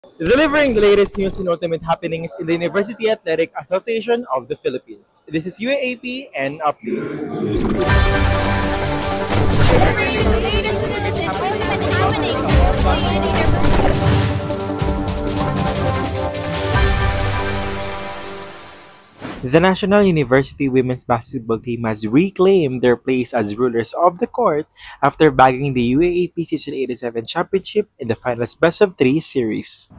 Delivering the latest news and ultimate happenings in the University Athletic Association of the Philippines. This is UAAP and updates. Delivering the latest news and ultimate happenings in University. The National University women's basketball team has reclaimed their place as rulers of the court after bagging the UAAP Season 87 championship in the finals best-of-3 series.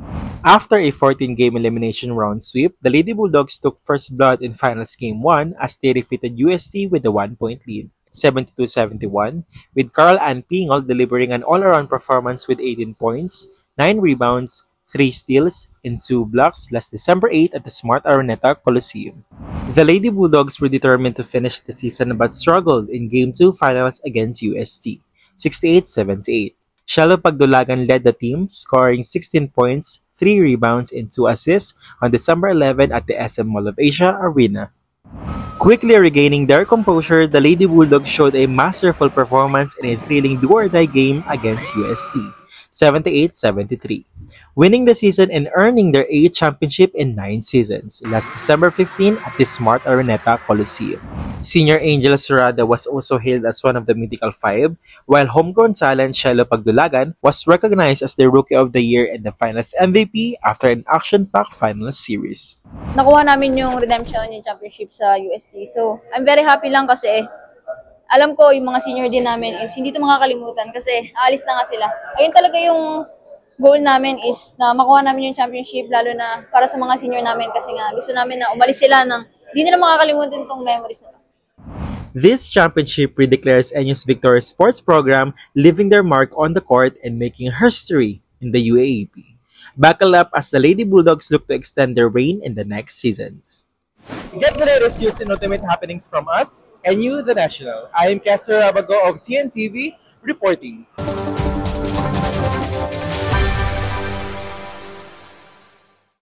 After a 14-game elimination round sweep, the Lady Bulldogs took first blood in finals game 1 as they defeated UST with a 1-point lead, 72-71, with Carl Ann Pingol delivering an all-around performance with 18 points, 9 rebounds, 3 steals, and 2 blocks last December 8 at the Smart Araneta Coliseum. The Lady Bulldogs were determined to finish the season but struggled in Game 2 finals against UST, 68-78. Shelo Pagdulagan led the team, scoring 16 points, 3 rebounds, and 2 assists on December 11 at the SM Mall of Asia Arena. Quickly regaining their composure, the Lady Bulldogs showed a masterful performance in a thrilling do-or-die game against UST, 78-73, winning the season and earning their 8th championship in 9 seasons, last December 15 at the Smart Araneta Coliseum. Senior Angel Surada was also hailed as one of the Mythical Five, while homegrown talent Shelo Pagdulagan was recognized as the Rookie of the Year and the Finals MVP after an action-packed finals series. Nakuha namin yung redemption, yung championship sa UST. So, I'm very happy lang kasi alam ko yung mga senior din namin is hindi ito makakalimutan kasi aalis na nga sila. Ayun talaga yung goal namin is na makuha namin yung championship lalo na para sa mga senior namin kasi nga gusto namin na umalis sila ng hindi nila makakalimutan itong memories nila. This championship redeclares NU's victorious sports program, leaving their mark on the court and making history in the UAAP. Buckle up as the Lady Bulldogs look to extend their reign in the next seasons. Get the latest news and ultimate happenings from us, NU The National. I am Kester Abago of TNTV reporting.